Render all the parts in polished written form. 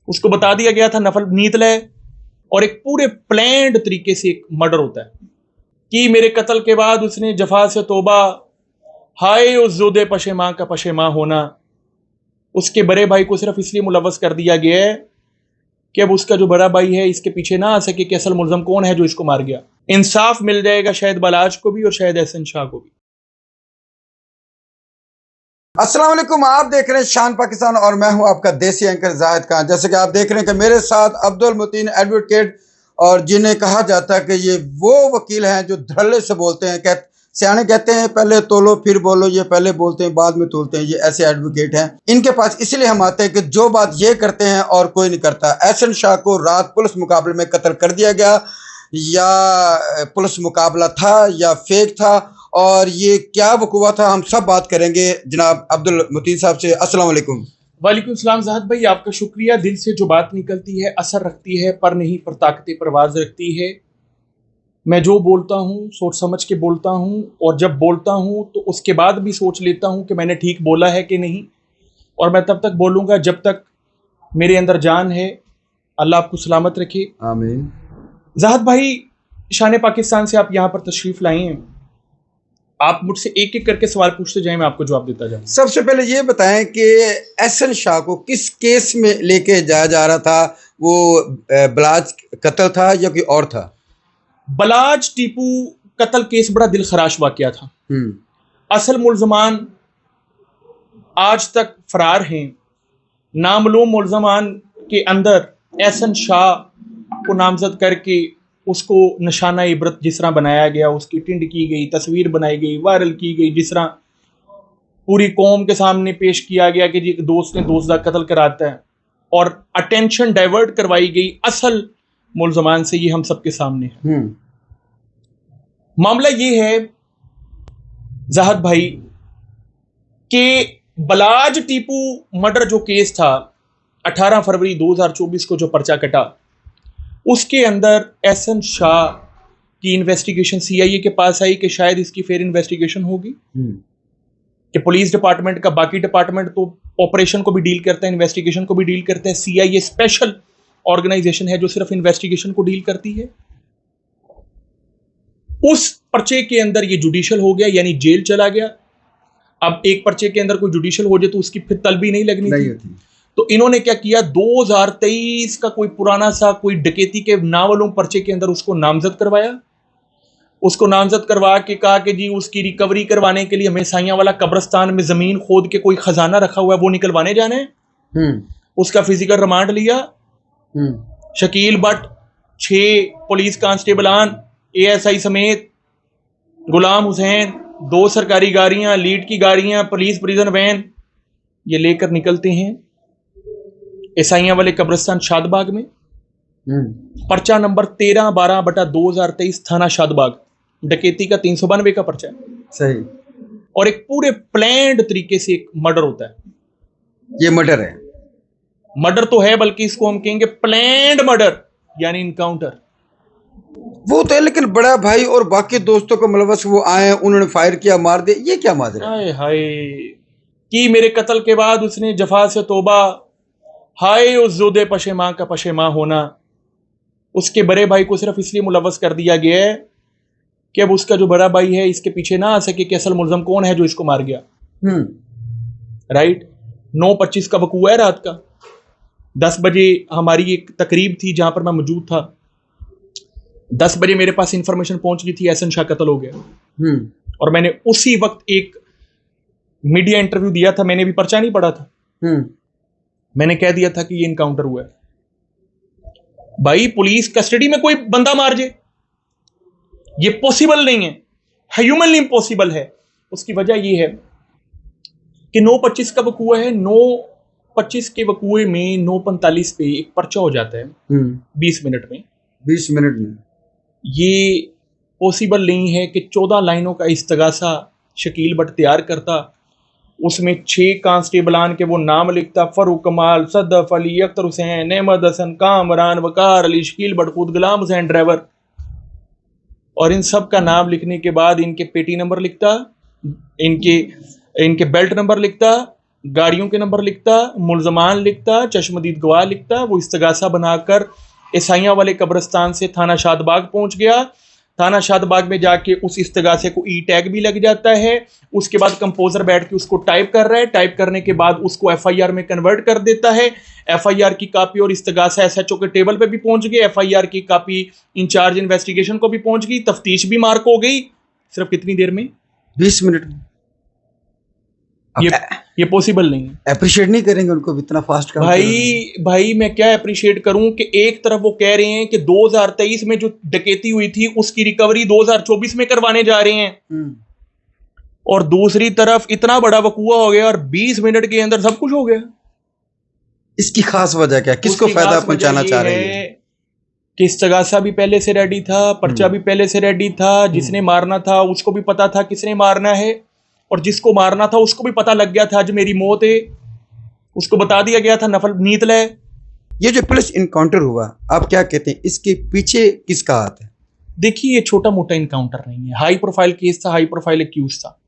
उसको बता दिया गया था नफल नीत ले, और एक पूरे प्लान्ड तरीके से एक मर्डर होता है कि मेरे कत्ल के बाद उसने जफा से तोबा, हाय उस ज़ुदे पशेमां का पशेमां होना। उसके बड़े भाई को सिर्फ इसलिए मुलव्वस कर दिया गया है कि अब उसका जो बड़ा भाई है इसके पीछे ना आ सके कि असल मुल्ज़म कौन है जो इसको मार गया। इंसाफ मिल जाएगा शायद बलाज को भी और शायद एहसन शाह को भी। अस्सलाम वालेकुम, आप देख रहे हैं शान पाकिस्तान और मैं हूं आपका देसी एंकर जाहिद खान। जैसे कि आप देख रहे हैं कि मेरे साथ अब्दुल मुतीन एडवोकेट, और जिन्हें कहा जाता है कि ये वो वकील हैं जो धड़ल्ले से बोलते हैं। सियाने कहते हैं पहले तोलो फिर बोलो, ये पहले बोलते हैं बाद में तोलते हैं। ये ऐसे एडवोकेट हैं। इनके पास इसलिए हम आते हैं कि जो बात ये करते हैं और कोई नहीं करता। एहसन शाह को रात पुलिस मुकाबले में कत्ल कर दिया गया, या पुलिस मुकाबला था या फेक था, और ये क्या वकूआ था, हम सब बात करेंगे जनाब अब्दुल मुतीन साहब से। अस्सलाम वालेकुम। वालेकुम सलाम ज़ाहिद भाई, आपका शुक्रिया। दिल से जो बात निकलती है असर रखती है, पर नहीं पर ताकत परवाज़ रखती है। मैं जो बोलता हूँ सोच समझ के बोलता हूँ, और जब बोलता हूँ तो उसके बाद भी सोच लेता हूँ कि मैंने ठीक बोला है कि नहीं। और मैं तब तक बोलूँगा जब तक मेरे अंदर जान है। अल्लाह आपको सलामत रखे, आमीन। ज़ाहिद भाई, शान पाकिस्तान से आप यहाँ पर तशरीफ़ लाए हैं। आप मुझसे एक एक करके सवाल पूछते जाएं, मैं आपको जवाब देता जाऊं। सबसे पहले ये बताएं कि एहसन शाह को किस केस में लेके जाया जा रहा था? वो बलाज कत्ल था या कोई और था? बलाज टीपू कत्ल केस बड़ा दिल खराश वाकया था। असल मुल्ज़मान आज तक फरार हैं। नामालूम मुल्ज़मान के अंदर एहसन शाह को नामजद करके उसको निशाना इबरत जिस तरह बनाया गया, उसकी टिंड की गई, तस्वीर बनाई गई, वायरल की गई, जिस तरह पूरी कौम के सामने पेश किया गया कि जी एक दोस्त ने दोस्त का कत्ल कराता है, और अटेंशन डाइवर्ट करवाई गई असल मुल्ज़मान से, ये हम सबके सामने है। मामला ये है ज़ाहिद भाई कि बलाज टीपू मर्डर जो केस था 18 फरवरी 2024 को जो पर्चा कटा, उसके अंदर एहसन शाह की इन्वेस्टिगेशन सीआईए के पास आई कि शायद इसकी फेयर इन्वेस्टिगेशन होगी। कि पुलिस डिपार्टमेंट का बाकी डिपार्टमेंट तो ऑपरेशन को भी डील करता है, इन्वेस्टिगेशन को भी डील करता है। सीआईए स्पेशल ऑर्गेनाइजेशन है जो सिर्फ इन्वेस्टिगेशन को डील करती है। उस पर्चे के अंदर ये जुडिशियल हो गया, यानी जेल चला गया। अब एक पर्चे के अंदर कोई जुडिशियल हो जाए तो उसकी फिर तलबी नहीं लगनी थी। तो इन्होंने क्या किया, 2023 का कोई पुराना सा कोई डकैती के नावलों पर्चे के अंदर उसको नामजद करवाया। उसको नामजद करवा के कहा कि जी उसकी रिकवरी करवाने के लिए हमें साइयां वाला कब्रिस्तान में जमीन खोद के कोई खजाना रखा हुआ है वो निकलवाने जाने हैं। उसका फिजिकल रिमांड लिया। शकील बट, 6 पुलिस कांस्टेबलान, एएसआई समेत, गुलाम हुसैन, 2 सरकारी गाड़ियां, लीड की गाड़ियां, पुलिस प्रिजन वैन, ये लेकर निकलते हैं ईसाइयां वाले कब्रिस्तान शादबाग में। पर्चा नंबर 13/12/2023 थाना शादबाग, डकैती का 392 का पर्चा है। सही। और एक पूरे प्लान्ड तरीके से एक मर्डर होता है। ये मर्डर है, मर्डर तो है, बल्कि इसको हम कहेंगे प्लान्ड मर्डर, यानी इनकाउंटर। वो तो है, लेकिन बड़ा भाई और बाकी दोस्तों को मुलव्वस वो आए, उन्होंने फायर किया, मार दिया, ये क्या माजरा? हाय हाय कि मेरे कत्ल के बाद उसने जफा से तोबा, हाय उस ज़ुदे पशेमां का पशेमां होना। उसके बड़े भाई को सिर्फ इसलिए मुलव्वस कर दिया गया है कि अब उसका जो बड़ा भाई है इसके पीछे ना आ सके कि असल मुल्ज़म कौन है जो इसको मार गया। राइट। 9:25 का वकूआ है रात का। 10 बजे हमारी एक तकरीब थी जहां पर मैं मौजूद था। 10 बजे मेरे पास इंफॉर्मेशन पहुंच गई थी एहसन शाह कत्ल हो गया। और मैंने उसी वक्त एक मीडिया इंटरव्यू दिया था। मैंने भी पर्चा नहीं पढ़ा था। मैंने कह दिया था कि ये इनकाउंटर हुआ है। भाई पुलिस कस्टडी में कोई बंदा मार जाए, ये पॉसिबल नहीं है, ह्यूमनली इम्पॉसिबल है। उसकी वजह ये है कि 9:25 का वकूआ है। 9:25 के वकूए में 9:45 पे एक पर्चा हो जाता है 20 मिनट में। 20 मिनट में ये पॉसिबल नहीं है कि 14 लाइनों का इस्तगासा शकील बट तैयार करता, उसमें 6 कांस्टेबलान के वो नाम लिखता, फरूक कमाल, सदफ अली, अख्तर हुसैन, अहमद हसन, कामरान, वकार अली, शकील बट, खुद गुलाम हुसैन ड्राइवर, और इन सब का नाम लिखने के बाद इनके पेटी नंबर लिखता, इनके बेल्ट नंबर लिखता, गाड़ियों के नंबर लिखता, मुल्जमान लिखता, चश्मदीद गवाह लिखता। वो इस्तगासा बनाकर ईसाइयाँ वाले कब्रिस्तान से थाना शादबाग पहुंच गया। थाना शादबाग में जाके उस इस्तगासे को ई टैग भी लग जाता है। उसके बाद कंपोजर बैठ के उसको टाइप कर रहा है। टाइप करने के बाद उसको एफआईआर में कन्वर्ट कर देता है। एफआईआर की कॉपी और इस्तगासा एसएचओ के टेबल पे भी पहुंच गई। एफआईआर की कॉपी इंचार्ज इन्वेस्टिगेशन को भी पहुंच गई। तफ्तीश भी मार्क हो गई। सिर्फ कितनी देर में? 20 मिनट में। ये पॉसिबल नहीं है। अप्रिशिएट नहीं करेंगे उनको इतना फास्ट काम? भाई मैं क्या अप्रिशिएट करूं कि एक तरफ वो कह रहे हैं कि 2023 में जो डकैती हुई थी उसकी रिकवरी 2024 में करवाने जा रहे हैं, और दूसरी तरफ इतना बड़ा वकूआ हो गया और 20 मिनट के अंदर सब कुछ हो गया। इसकी खास वजह क्या, किसको फायदा पहुंचाना चाह रहे हैं? कि इस्तगासा भी पहले से रेडी था, पर्चा भी पहले से रेडी था, जिसने मारना था उसको भी पता था किसने मारना है, और जिसको मारना था उसको भी पता लग गया था आज मेरी मौत है, उसको बता दिया गया था नफल नीत ले। ये जो पुलिस इनकाउंटर हुआ, आप क्या कहते हैं, इसके पीछे किसका हाथ है? देखिए, ये छोटा मोटा इनकाउंटर नहीं है, हाई प्रोफाइल केस था, हाई प्रोफाइल एक्यूज था।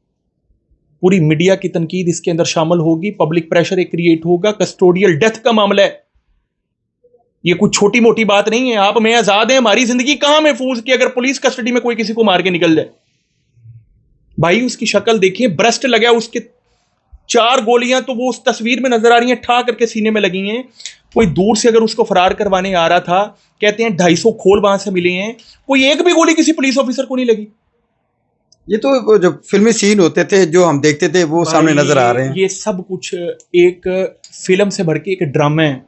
पूरी मीडिया की तनकीद इसके अंदर शामिल होगी, पब्लिक प्रेशर एक क्रिएट होगा, कस्टोडियल डेथ का मामला है। ये कुछ छोटी मोटी बात नहीं है। आप मैं आजाद है, हमारी जिंदगी कहां महफूज कि अगर पुलिस कस्टडी में कोई किसी को मार के निकल जाए। भाई उसकी शक्ल देखिए, ब्रेस्ट लगा उसके 4 गोलियां तो वो उस तस्वीर में नजर आ रही हैं, ठा करके सीने में लगी हैं। कोई दूर से अगर उसको फरार करवाने आ रहा था, कहते हैं 250 खोल वहां से मिले हैं, कोई एक भी गोली किसी पुलिस ऑफिसर को नहीं लगी। ये तो जो फिल्मी सीन होते थे जो हम देखते थे वो सामने नजर आ रहे हैं। ये सब कुछ एक फिल्म से भर के एक ड्रामा है,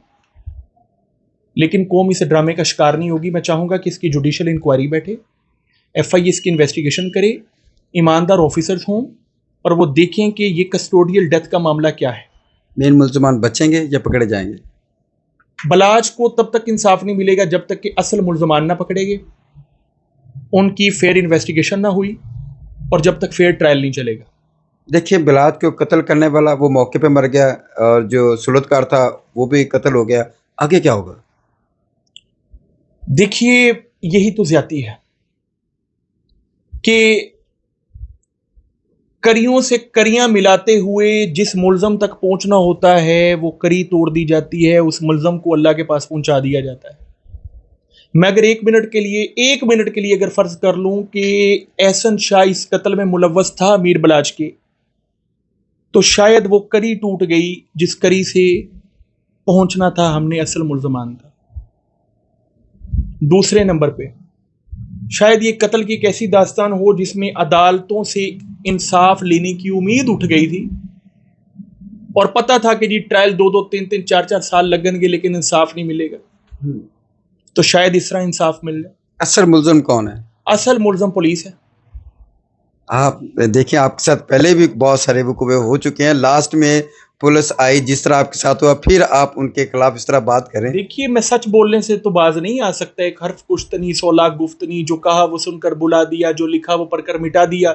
लेकिन कौम इस ड्रामे का शिकार नहीं होगी। मैं चाहूंगा कि इसकी जुडिशियल इंक्वायरी बैठे, एफआईए इसकी इन्वेस्टिगेशन करे, ईमानदार ऑफिसर्स हों और वो देखें कि ये कस्टोडियल डेथ का मामला क्या है। मेन मुल्ज़मान बचेंगे या पकड़े जाएंगे? बलाज को तब तक इंसाफ नहीं मिलेगा जब तक कि असल मुल्ज़मान ना पकड़ेंगे, उनकी फेयर इन्वेस्टिगेशन ना हुई, और जब तक फेयर ट्रायल नहीं चलेगा। देखिए, बलाज को कत्ल करने वाला वो मौके पे मर गया, और जो सुलतकार था वो भी कत्ल हो गया। आगे क्या होगा? देखिए, यही तो ज्यादती है कि करियों से करियां मिलाते हुए जिस मुल्ज़म तक पहुंचना होता है वो करी तोड़ दी जाती है, उस मुल्ज़म को अल्लाह के पास पहुंचा दिया जाता है। मैं अगर 1 मिनट के लिए अगर फर्ज कर लूं कि एहसन शाह इस कत्ल में मुलव्वस था मीर बलाज के, तो शायद वो करी टूट गई जिस करी से पहुंचना था हमने असल मुल्ज़मान था। दूसरे नंबर पे शायद ये कत्ल की एक ऐसी दास्तान हो जिसमें अदालतों से इंसाफ लेने की उम्मीद उठ गई थी, और पता था कि जी ट्रायल 2-2, 3-3, 4-4 साल लगेंगे लेकिन इंसाफ नहीं मिलेगा। तो शायद इस तरह इंसाफ मिल जाए। असल मुल्ज़म कौन है? असल मुल्ज़म पुलिस है। आप देखिए, आपके साथ पहले भी बहुत सारे वकूए हो चुके हैं, लास्ट में पुलिस आई, जिस तरह आपके साथ हुआ, फिर आप उनके खिलाफ इस तरह बात करें। देखिए, मैं सच बोलने से तो बाज नहीं आ सकता। एक हर्फ कुश्तनी 100 लाख गुफ्तनी, जो कहा वो सुनकर बुला दिया, जो लिखा वो पढ़कर मिटा दिया।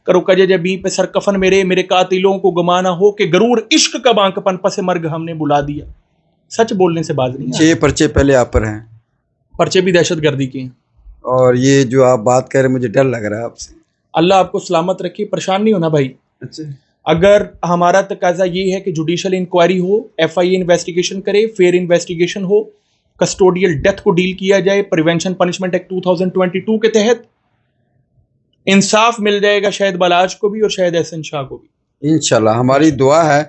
करो कजे जबी पे सर कफन मेरे कातिलों को गुमाना हो कि गरूर इश्क का बांकपन पसे मर्ग हमने बुला दिया। सच बोलने से बाज नहीं। 6 पर्चे पहले आप पर हैं, पर्चे भी दहशतगर्दी के हैं। और ये जो आप बात कर रहे हैं मुझे डर लग रहा है आपसे। अल्लाह आपको सलामत रखे, परेशान नहीं होना भाई। अच्छा, अगर हमारा तकाजा ये है कि जुडिशियल इंक्वायरी हो, एफआईए इन्वेस्टिगेशन करे, फेयर इन्वेस्टिगेशन हो, कस्टोडियल डेथ को डील किया जाए प्रिवेंशन पनिशमेंट एक्ट 2022 के तहत, इंसाफ मिल जाएगा शायद बलाज को भी और शायद एहसन शाह को भी। इंशाल्लाह हमारी दुआ है।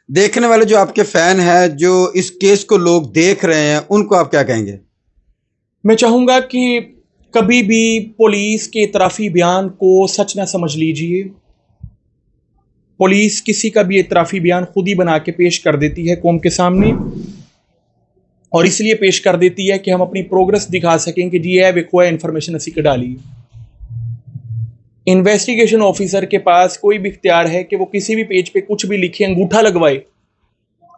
देखने वाले जो आपके फैन हैं, जो इस केस को लोग देख रहे हैं, उनको आप क्या कहेंगे? मैं चाहूंगा कि कभी भी पुलिस के इतराफी बयान को सच ना समझ लीजिए। पुलिस किसी का भी इतराफी बयान खुद ही बना के पेश कर देती है कौम के सामने, और इसलिए पेश कर देती है कि हम अपनी प्रोग्रेस दिखा सकें कि जी देखो इन्फॉर्मेशन असी का डाली। इन्वेस्टिगेशन ऑफिसर के पास कोई भी इख्तियार है कि वो किसी भी पेज पे कुछ भी लिखे, अंगूठा लगवाए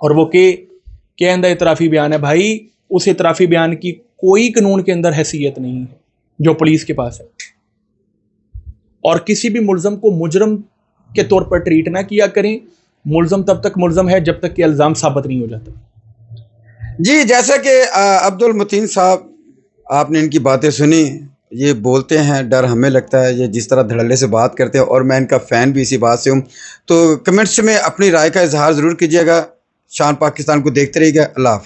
और वो के अंदर इतराफी बयान है। भाई, उस इतराफी बयान की कोई कानून के अंदर हैसियत नहीं है जो पुलिस के पास है। और किसी भी मुल्ज़म को मुजरम के तौर पर ट्रीट ना किया करें। मुल्ज़म तब तक मुल्ज़म है जब तक कि इल्ज़ाम साबित नहीं हो जाता। जी, जैसा कि अब्दुल मतीन साहब, आपने इनकी बातें सुनी, ये बोलते हैं, डर हमें लगता है, ये जिस तरह धड़ल्ले से बात करते हैं, और मैं इनका फ़ैन भी इसी बात से हूँ। तो कमेंट्स में अपनी राय का इजहार ज़रूर कीजिएगा। शान पाकिस्तान को देखते रहिएगा। अल्लाह हाफ़िज़।